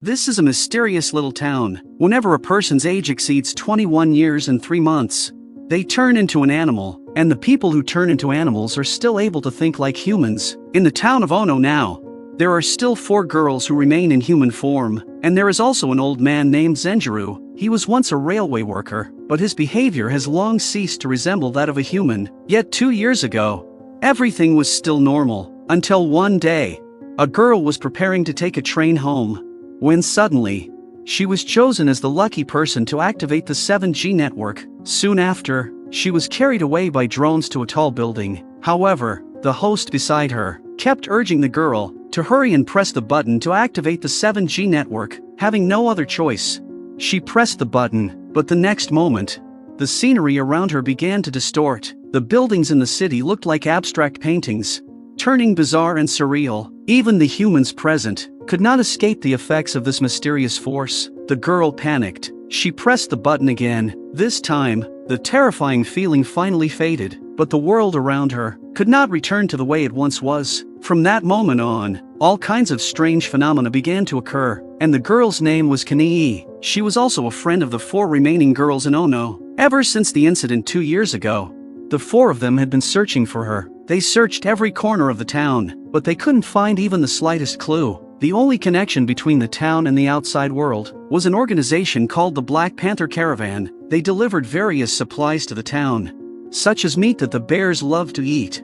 This is a mysterious little town. Whenever a person's age exceeds 21 years and 3 months, they turn into an animal, and the people who turn into animals are still able to think like humans. In the town of Ono now, there are still 4 girls who remain in human form, and there is also an old man named Zenjiro. He was once a railway worker, but his behavior has long ceased to resemble that of a human. Yet 2 years ago, everything was still normal, until one day, a girl was preparing to take a train home, when suddenly, she was chosen as the lucky person to activate the 7G network. Soon after, she was carried away by drones to a tall building. However, the host beside her kept urging the girl to hurry and press the button to activate the 7G network. Having no other choice, she pressed the button, but the next moment, the scenery around her began to distort. The buildings in the city looked like abstract paintings, turning bizarre and surreal. Even the humans present could not escape the effects of this mysterious force. The girl panicked. She pressed the button again. This time, the terrifying feeling finally faded, but the world around her could not return to the way it once was. From that moment on, all kinds of strange phenomena began to occur, and the girl's name was Kanii. She was also a friend of the 4 remaining girls in Ono. Ever since the incident 2 years ago, the 4 of them had been searching for her. They searched every corner of the town, but they couldn't find even the slightest clue. The only connection between the town and the outside world was an organization called the Black Panther Caravan. They delivered various supplies to the town, such as meat that the bears love to eat.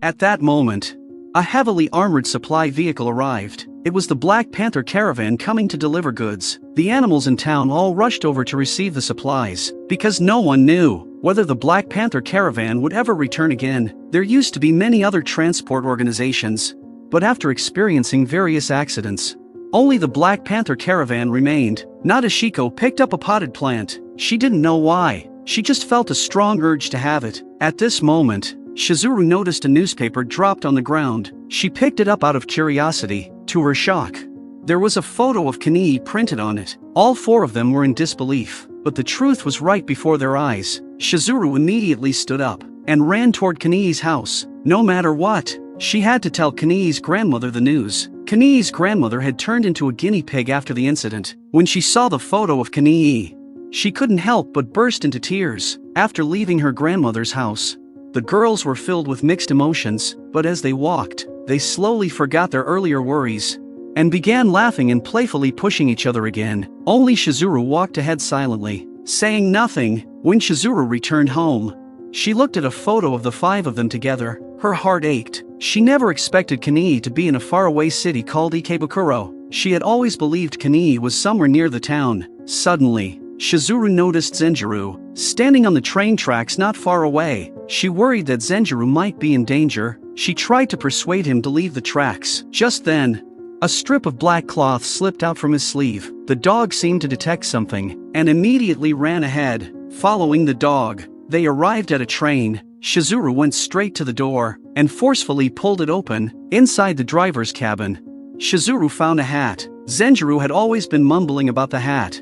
At that moment, a heavily armored supply vehicle arrived. It was the Black Panther Caravan coming to deliver goods. The animals in town all rushed over to receive the supplies, because no one knew whether the Black Panther Caravan would ever return again. There used to be many other transport organizations, but after experiencing various accidents, only the Black Panther Caravan remained. Nadeshiko picked up a potted plant. She didn't know why. She just felt a strong urge to have it. At this moment, Shizuru noticed a newspaper dropped on the ground. She picked it up out of curiosity. To her shock, there was a photo of Kanii printed on it. All 4 of them were in disbelief, but the truth was right before their eyes. Shizuru immediately stood up and ran toward Kanii's house. No matter what, she had to tell Kanii's grandmother the news. Kanii's grandmother had turned into a guinea pig after the incident. When she saw the photo of Kanii, she couldn't help but burst into tears. After leaving her grandmother's house, the girls were filled with mixed emotions, but as they walked, they slowly forgot their earlier worries and began laughing and playfully pushing each other again. Only Shizuru walked ahead silently, saying nothing. When Shizuru returned home, she looked at a photo of the 5 of them together. Her heart ached. She never expected Kanii to be in a faraway city called Ikebukuro. She had always believed Kanii was somewhere near the town. Suddenly, Shizuru noticed Zenjiro standing on the train tracks not far away. She worried that Zenjiro might be in danger. She tried to persuade him to leave the tracks. Just then, a strip of black cloth slipped out from his sleeve. The dog seemed to detect something and immediately ran ahead. Following the dog, they arrived at a train. Shizuru went straight to the door and forcefully pulled it open. Inside the driver's cabin, Shizuru found a hat. Zenjiro had always been mumbling about the hat.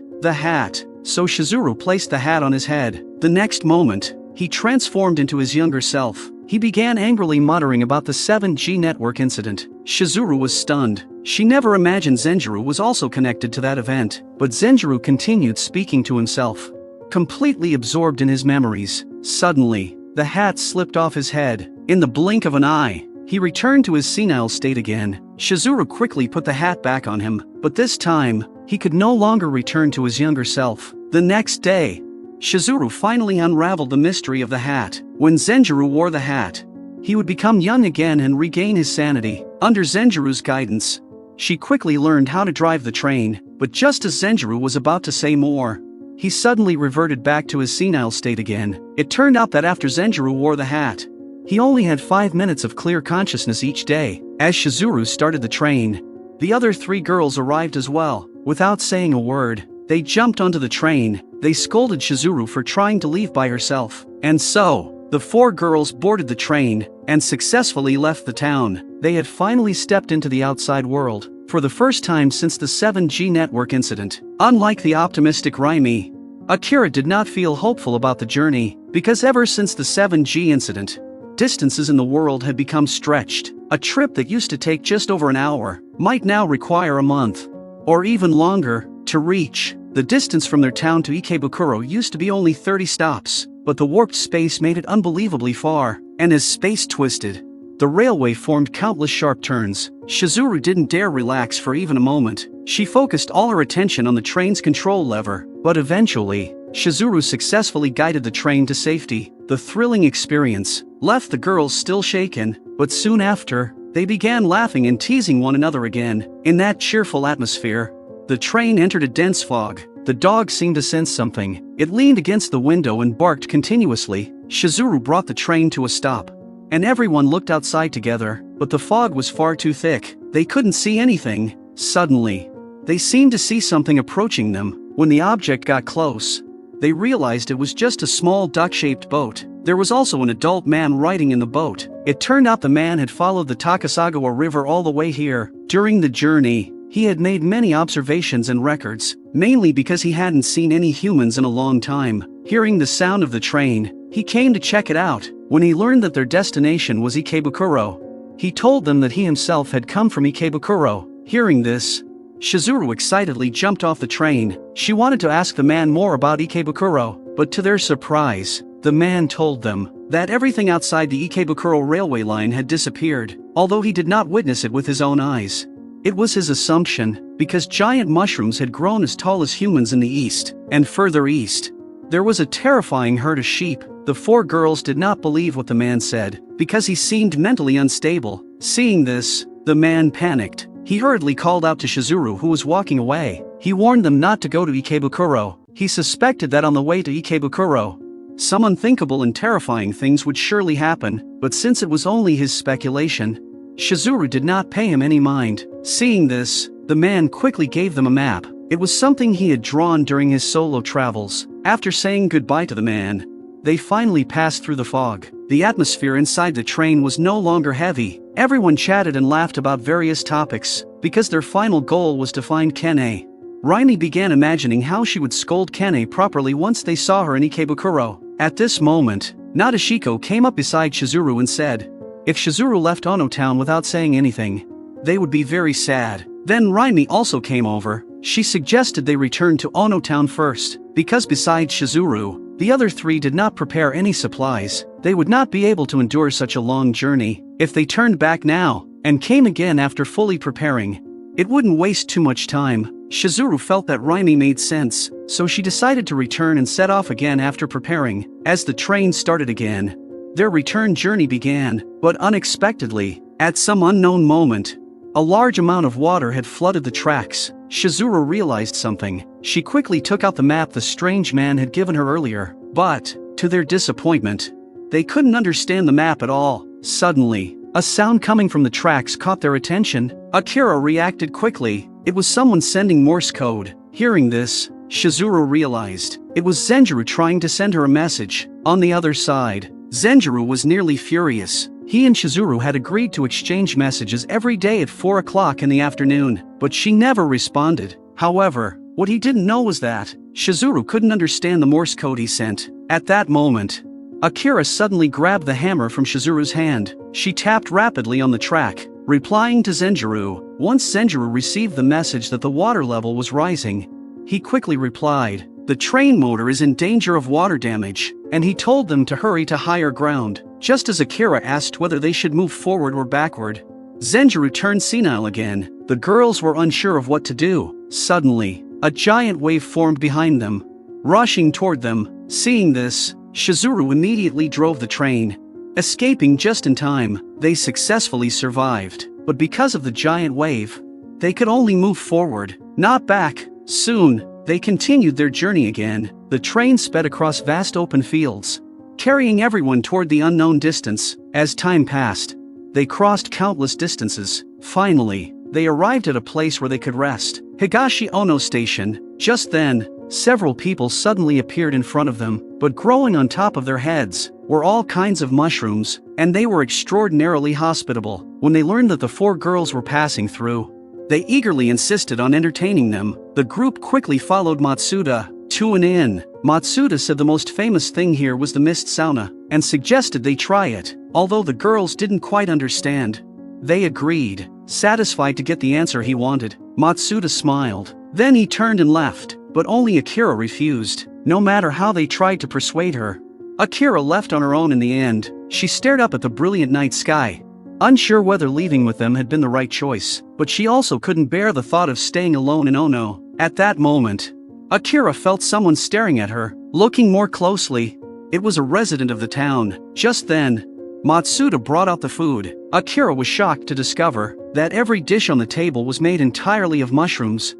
So Shizuru placed the hat on his head. The next moment, he transformed into his younger self. He began angrily muttering about the 7G network incident. Shizuru was stunned. She never imagined Zenjiro was also connected to that event. But Zenjiro continued speaking to himself, completely absorbed in his memories. Suddenly, the hat slipped off his head. In the blink of an eye, he returned to his senile state again. Shizuru quickly put the hat back on him, but this time, he could no longer return to his younger self. The next day, Shizuru finally unraveled the mystery of the hat. When Zenjiro wore the hat, he would become young again and regain his sanity. Under Zenjiro's guidance, she quickly learned how to drive the train, but just as Zenjiro was about to say more, he suddenly reverted back to his senile state again. It turned out that after Zenjiro wore the hat, he only had 5 minutes of clear consciousness each day. As Shizuru started the train, the other 3 girls arrived as well. Without saying a word, they jumped onto the train. They scolded Shizuru for trying to leave by herself. And so, the 4 girls boarded the train and successfully left the town. They had finally stepped into the outside world for the first time since the 7G network incident. Unlike the optimistic Raimi, Akira did not feel hopeful about the journey, because ever since the 7G incident, distances in the world had become stretched. A trip that used to take just over an hour might now require a month, or even longer, to reach. The distance from their town to Ikebukuro used to be only 30 stops, but the warped space made it unbelievably far, and as space twisted, the railway formed countless sharp turns. Shizuru didn't dare relax for even a moment. She focused all her attention on the train's control lever, but eventually, Shizuru successfully guided the train to safety. The thrilling experience left the girls still shaken, but soon after, they began laughing and teasing one another again. In that cheerful atmosphere, the train entered a dense fog. The dog seemed to sense something. It leaned against the window and barked continuously. Shizuru brought the train to a stop, and everyone looked outside together, but the fog was far too thick. They couldn't see anything. Suddenly, they seemed to see something approaching them. When the object got close, they realized it was just a small duck-shaped boat. There was also an adult man riding in the boat. It turned out the man had followed the Takasagawa River all the way here. During the journey, he had made many observations and records, mainly because he hadn't seen any humans in a long time. Hearing the sound of the train, he came to check it out. When he learned that their destination was Ikebukuro, he told them that he himself had come from Ikebukuro. Hearing this, Shizuru excitedly jumped off the train. She wanted to ask the man more about Ikebukuro, but to their surprise, the man told them that everything outside the Ikebukuro railway line had disappeared, although he did not witness it with his own eyes. It was his assumption, because giant mushrooms had grown as tall as humans in the east, and further east, there was a terrifying herd of sheep. The four girls did not believe what the man said, because he seemed mentally unstable. Seeing this, the man panicked. He hurriedly called out to Shizuru, who was walking away. He warned them not to go to Ikebukuro. He suspected that on the way to Ikebukuro, some unthinkable and terrifying things would surely happen, but since it was only his speculation, Shizuru did not pay him any mind. Seeing this, the man quickly gave them a map. It was something he had drawn during his solo travels. After saying goodbye to the man, they finally passed through the fog. The atmosphere inside the train was no longer heavy. Everyone chatted and laughed about various topics, because their final goal was to find Kene. Raimi began imagining how she would scold Kene properly once they saw her in Ikebukuro. At this moment, Nadeshiko came up beside Shizuru and said, if Shizuru left Ono Town without saying anything, they would be very sad. Then Raimi also came over. She suggested they return to Ono Town first, because besides Shizuru, the other three did not prepare any supplies. They would not be able to endure such a long journey. If they turned back now, and came again after fully preparing, it wouldn't waste too much time. Shizuru felt that Raimi made sense, so she decided to return and set off again after preparing. As the train started again, their return journey began, but unexpectedly, at some unknown moment, a large amount of water had flooded the tracks. Shizuru realized something. She quickly took out the map the strange man had given her earlier, but, to their disappointment, they couldn't understand the map at all. Suddenly, a sound coming from the tracks caught their attention. Akira reacted quickly. It was someone sending Morse code. Hearing this, Shizuru realized it was Zenjiro trying to send her a message. On the other side, Zenjiro was nearly furious. He and Shizuru had agreed to exchange messages every day at 4 o'clock in the afternoon, but she never responded. However, what he didn't know was that Shizuru couldn't understand the Morse code he sent. At that moment, Akira suddenly grabbed the hammer from Shizuru's hand. She tapped rapidly on the track, replying to Zenjiro. Once Zenjiro received the message that the water level was rising, he quickly replied, "The train motor is in danger of water damage," and he told them to hurry to higher ground. Just as Akira asked whether they should move forward or backward, Zenjiro turned senile again. The girls were unsure of what to do. Suddenly, a giant wave formed behind them, rushing toward them. Seeing this, Shizuru immediately drove the train. Escaping just in time, they successfully survived. But because of the giant wave, they could only move forward, not back. Soon, they continued their journey again. The train sped across vast open fields, carrying everyone toward the unknown distance. As time passed, they crossed countless distances. Finally, they arrived at a place where they could rest. Higashi Ono Station. Just then, several people suddenly appeared in front of them, but growing on top of their heads were all kinds of mushrooms, and they were extraordinarily hospitable. When they learned that the four girls were passing through, they eagerly insisted on entertaining them. The group quickly followed Matsuda to an inn. Matsuda said the most famous thing here was the mist sauna, and suggested they try it. Although the girls didn't quite understand, They agreed, satisfied to get the answer he wanted. Matsuda smiled. Then he turned and left, but only Akira refused, no matter how they tried to persuade her. Akira left on her own in the end. She stared up at the brilliant night sky, unsure whether leaving with them had been the right choice, but she also couldn't bear the thought of staying alone in Ono. At that moment, Akira felt someone staring at her. Looking more closely, it was a resident of the town. Just then, Matsuda brought out the food. Akira was shocked to discover that every dish on the table was made entirely of mushrooms.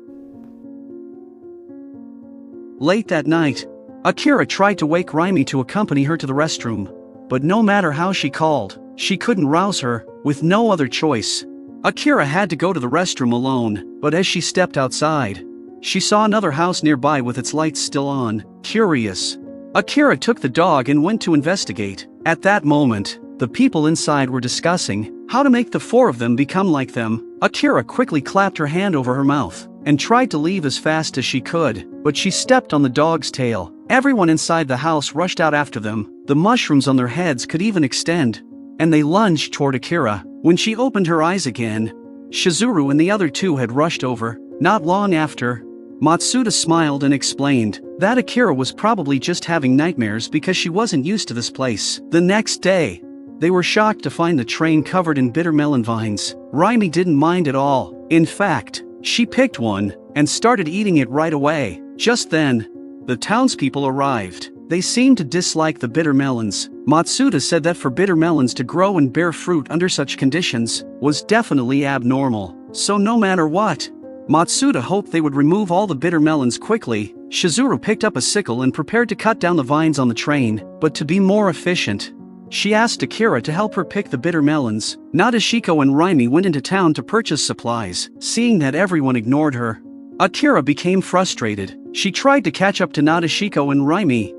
Late that night, Akira tried to wake Raimi to accompany her to the restroom, but no matter how she called, she couldn't rouse her. With no other choice, Akira had to go to the restroom alone, but as she stepped outside, she saw another house nearby with its lights still on. Curious, Akira took the dog and went to investigate. At that moment, the people inside were discussing how to make the four of them become like them. Akira quickly clapped her hand over her mouth and tried to leave as fast as she could, but she stepped on the dog's tail. Everyone inside the house rushed out after them. The mushrooms on their heads could even extend, and they lunged toward Akira. When she opened her eyes again, Shizuru and the other two had rushed over. Not long after, Matsuda smiled and explained that Akira was probably just having nightmares because she wasn't used to this place. The next day, they were shocked to find the train covered in bitter melon vines. Raimi didn't mind at all. In fact, she picked one and started eating it right away. Just then, the townspeople arrived. They seemed to dislike the bitter melons. Matsuda said that for bitter melons to grow and bear fruit under such conditions was definitely abnormal. So no matter what, Matsuda hoped they would remove all the bitter melons quickly. Shizuru picked up a sickle and prepared to cut down the vines on the train, but to be more efficient, she asked Akira to help her pick the bitter melons. Nadeshiko and Raimi went into town to purchase supplies. Seeing that everyone ignored her, Akira became frustrated. She tried to catch up to Nadeshiko and Raimi.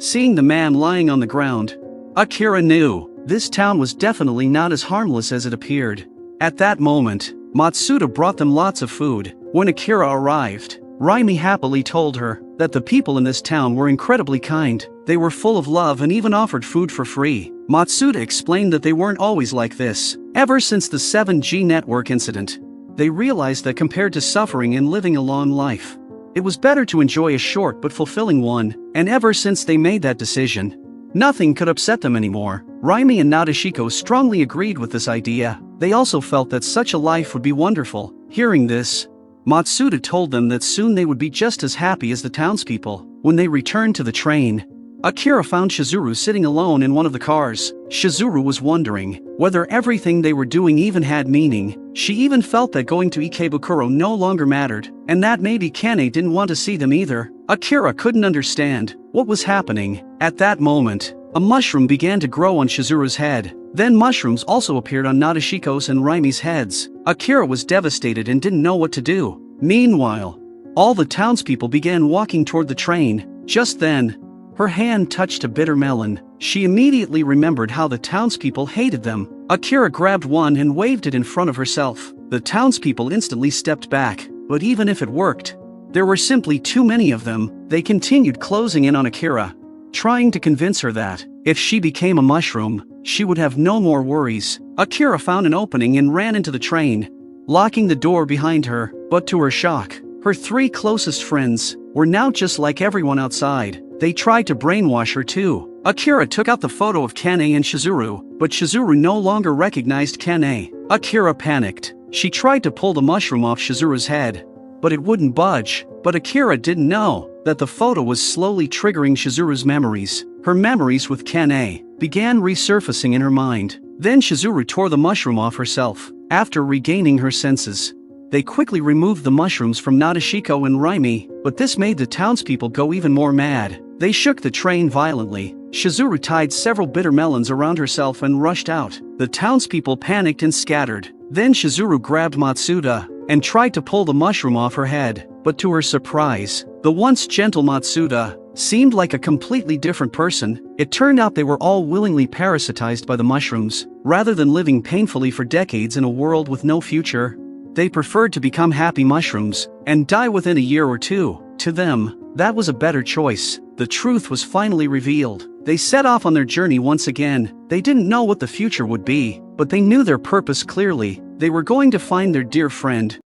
Seeing the man lying on the ground, Akira knew this town was definitely not as harmless as it appeared. At that moment, Matsuda brought them lots of food. When Akira arrived, Raimi happily told her that the people in this town were incredibly kind. They were full of love and even offered food for free. Matsuda explained that they weren't always like this. Ever since the 7G network incident, they realized that compared to suffering and living a long life, it was better to enjoy a short but fulfilling one. And ever since they made that decision, nothing could upset them anymore. Raimi and Nadeshiko strongly agreed with this idea. They also felt that such a life would be wonderful. Hearing this, Matsuda told them that soon they would be just as happy as the townspeople. When they returned to the train, Akira found Shizuru sitting alone in one of the cars. Shizuru was wondering whether everything they were doing even had meaning. She even felt that going to Ikebukuro no longer mattered, and that maybe Kane didn't want to see them either. Akira couldn't understand what was happening. At that moment, a mushroom began to grow on Shizuru's head. Then mushrooms also appeared on Nadeshiko's and Raimi's heads. Akira was devastated and didn't know what to do. Meanwhile, all the townspeople began walking toward the train. Just then, her hand touched a bitter melon. She immediately remembered how the townspeople hated them. Akira grabbed one and waved it in front of herself. The townspeople instantly stepped back, but even if it worked, there were simply too many of them. They continued closing in on Akira, trying to convince her that, if she became a mushroom, she would have no more worries. Akira found an opening and ran into the train, locking the door behind her. But to her shock, her three closest friends were now just like everyone outside. They tried to brainwash her too. Akira took out the photo of Kane and Shizuru, but Shizuru no longer recognized Kane. Akira panicked. She tried to pull the mushroom off Shizuru's head, but it wouldn't budge. But Akira didn't know that the photo was slowly triggering Shizuru's memories. Her memories with Kane began resurfacing in her mind. Then Shizuru tore the mushroom off herself. After regaining her senses, they quickly removed the mushrooms from Nadeshiko and Raimi, but this made the townspeople go even more mad. They shook the train violently. Shizuru tied several bitter melons around herself and rushed out. The townspeople panicked and scattered. Then Shizuru grabbed Matsuda and tried to pull the mushroom off her head, but to her surprise, the once gentle Matsuda seemed like a completely different person. It turned out they were all willingly parasitized by the mushrooms. Rather than living painfully for decades in a world with no future, they preferred to become happy mushrooms and die within a year or two. To them, that was a better choice. The truth was finally revealed. They set off on their journey once again. They didn't know what the future would be, but they knew their purpose clearly. They were going to find their dear friend,